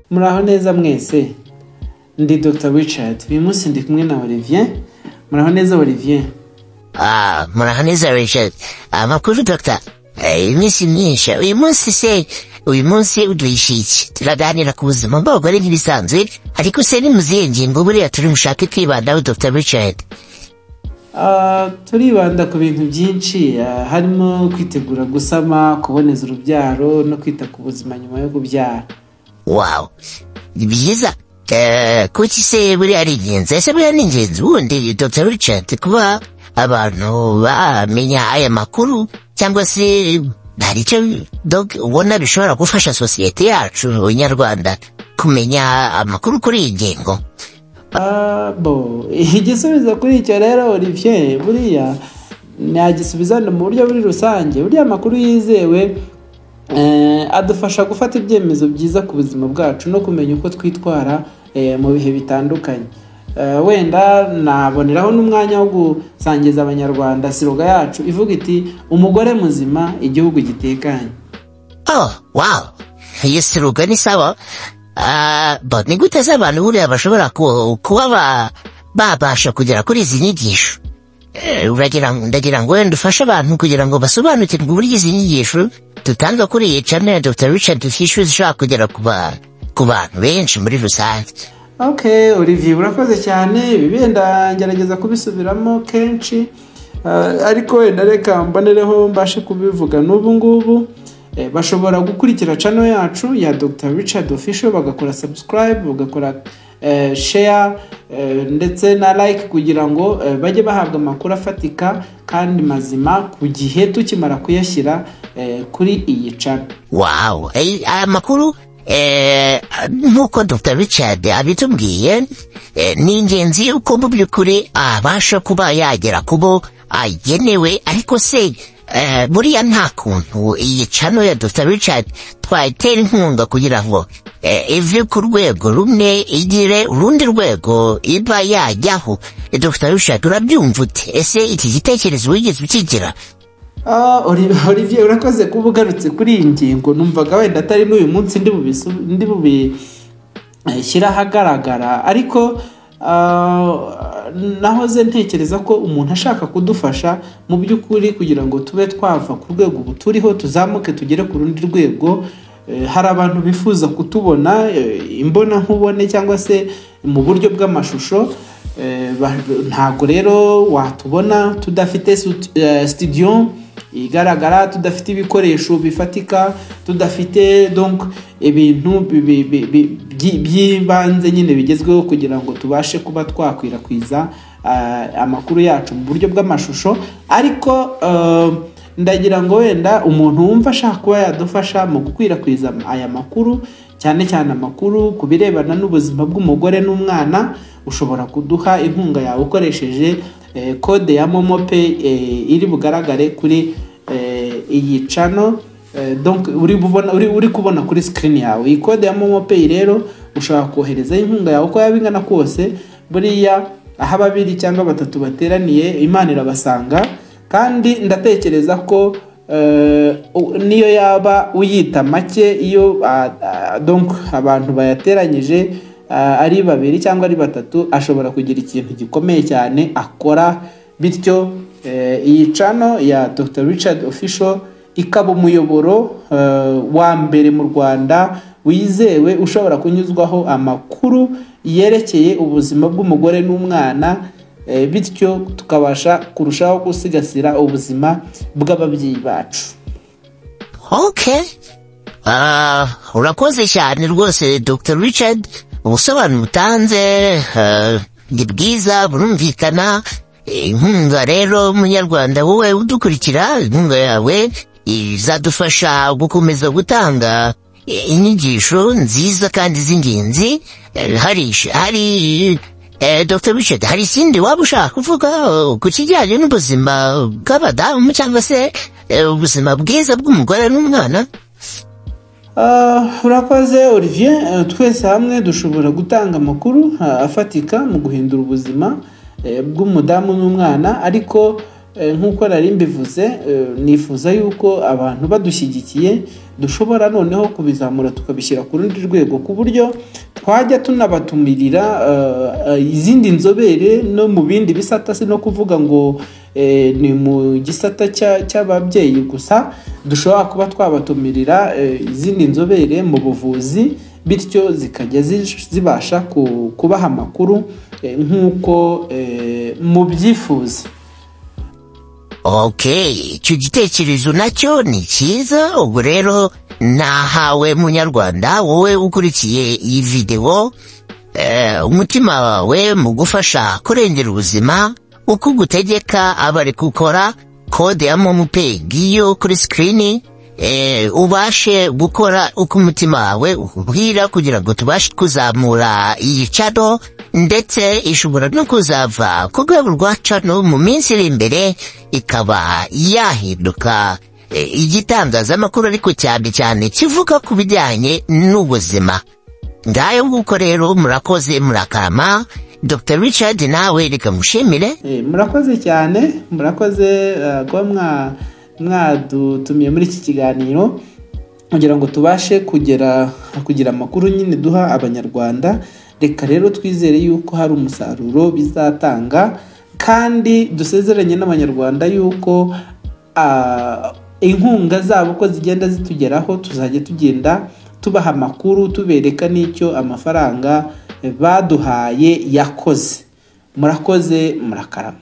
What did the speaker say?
Muraho neza mwese. Ndi Dr. Richard. Uyu munsi ndi kumwe na Olivier. Muraho neza Olivier. Muraho neza Richard. Amakuru Dr. Iminsi myinshi. Uyu munsi uduhishiki. Turaganira ku buzima bw'abagore nk'ibisanzwe, ariko se ni muzihe ngingo buriya turi mushake kwibandaho Dr. Richard? Turibanda ku bintu byinshi, harimo kwitegura gusama, kuboneza urubyaro no kwita ku buzima nyuma yo kubyara. Wow, ni byiza. Kuki se buriya ari ingenzi? Ese buriya ni ingenzi ubundi Dr. Richard kuba abantu bamenya aya makuru, cyangwa se hari icyo ubona bishobora gufasha sosiyete yacu nyarwanda kumenya amakuru kuri iyi ngingo? Igisubizo kuri icyo rero Olivier, buriya nagisubiza mu buryo buri rusange. Buriya amakuru yizewe adufasha gufata ibyemezo byiza ku buzima bwacu no kumenya uko twitwara mu bihe bitandukanye. Wenda naboneraho n'umwanya wo gusangiza abanyarwanda siroga yacu ivuga iti umugore muzima igihugu gitekanye. Wow, iyi siroga ni sawa. Ni gute se abantu buriya bashobora kuba babasha kugera kuri izi nyigisho? Ndagira ngo wenda ufashe abantu kugira ngo basobanukirwe uburyo izi nyigisho dutanga kuri iyi channel Dr. Richard Fisher zishobora kugera ku bantu benshi muri rusange. Okay, Olivier, urakoze cyane. Bibenda ngerageza kubisubiramo kenshi, ariko wenda reka mbonereho mbashe kubivuga n'ubu ngubu. Bashobora gukurikira channel yacu ya Dr. Richard Official, bagakora subscribe, bagakora share ndetse na like kugira ngo bajye bahabwa amakuru afatika kandi mazima ku gihe tukimara kuyashyira kuri iyi channel. Wow, amakuru nkuko Dr. Richard abitubwiye ni ingenzi uko mu by'ukuri abasha kuba yagera kubo agenewe, ariko se buriya nta kuntu iyi channel ya Dr. Richard twayitera inkunga kugira ngo ive ku rwego rumwe igire urundi rwego iba yajyaho? Dr. Richard, urabyumva ute? Ese iki gitekerezo wigeze ukigira? Olivier, urakoze kuba ugarutse kuri iyi ngingo. Numvaga wenda atari n'uyu munsi ndi bubishyira ahagaragara, ariko nahoze ntekereza ko umuntu ashaka kudufasha mu by'ukuri kugira ngo tube twava ku rwego ubu turiho tuzamuke tugere ku rundi rwego. Hari abantu bifuza kutubona imbona nkubone cyangwa se mu buryo bw'amashusho. Ntabwo rero watubona tudafite studio igaragara, tudafite ibikoresho bifatika, tudafite donc ibintu by'ibanze nyine bigezweho kugira ngo tubashe kuba twakwirakwiza amakuru yacu mu buryo bw'amashusho. Ariko ndagira ngo wenda umuntu wumva ashaka kuba yadufasha mu gukwirakwiza aya makuru, cyane cyane amakuru ku birebana n'ubuzima bw'umugore n'umwana, ushobora kuduha inkunga yawe ukoresheje kode ya MoMo Pay iri bugaragare kuri iyi channel. Donc uri kubona kuri screen yawe iyi kode ya MoMo Pay. Rero ushobora kohereza inkunga yawe uko yabingana kose. Buriya aho babiri cyangwa batatu bateraniye Imana irabasanga, kandi ndatekereza ko niyo yaba uyita make, iyo donc abantu bayateranyije ari babiri cyangwa ari batatu, ashobora kugira ikintu gikomeye cyane akora. Bityo iyi channel ya Dr. Richard Official ikaba umuyoboro wa mbere mu Rwanda wizewe ushobora kunyuzwaho amakuru yerekeye ubuzima bw'umugore n'umwana, bityo tukabasha kurushaho gusigasira ubuzima bw'ababyeyi bacu. Okay, urakoze cyane rwose Dr. Richard. Ubusobanuro utanze ni bwiza, burumvikana. Inkunga rero munyarwanda wowe udukurikira, inkunga yawe izadufasha gukomeza gutanga inyigisho nziza kandi z'ingenzi. Hari Dr. Richard, hari ikindi waba ushaka kuvuga ku kijyanye n'ubuzima bw'abadamu cyangwa se ubuzima bwiza bw'umugore n'umwana? Urakoze Olivier. Twese hamwe dushobora gutanga amakuru afatika mu guhindura ubuzima bw'umudamu n'umwana, ariko nk'uko nari mbivuze, nifuza yuko abantu badushyigikiye dushobora noneho kubizamura tukabishyira ku rundi rwego, ku buryo twajya tunabatumirira izindi nzobere no mu bindi bisata, si no kuvuga ngo ni mu gisata cy'ababyeyi gusa, dushobora kuba twabatumirira izindi nzobere mu buvuzi, bityo zikajya zibasha kubaha amakuru nk'uko mubyifuza. Okay, icyo gitekerezo nacyo ni cyiza. Ubwo rero nahawe munyarwanda, wowe ukurikiye iyi video, umutima wawe mu gufasha kurengera ubuzima, uko gutegeka abari gukora kode ya MoMo Pay ngiyo kuri screen, ubashe gukora uko umutima wawe ubwira, kugira ngo tubashe kuzamura iyi channel, ndetse ishobora no kuzava ku rwego rwa channel mu minsi iri imbere, ikaba yahinduka igitangazamakuru ariko cyane cyane kivuga ku bijyanye n'ubuzima. Ngayo nguko rero, murakoze, murakarama. Dr. Richard nawe reka mushimire. Murakoze cyane, murakoze kuba mwadutumiye muri iki kiganiro kugira ngo tubashe kugira amakuru nyine duha abanyarwanda. Reka rero twizere yuko hari umusaruro bizatanga, kandi dusezeranye n'abanyarwanda yuko inkunga zabo ko zigenda zitugeraho, tuzajya tugenda tubaha amakuru, tubereka n'icyo amafaranga baduhaye yakoze. Murakoze, murakarama.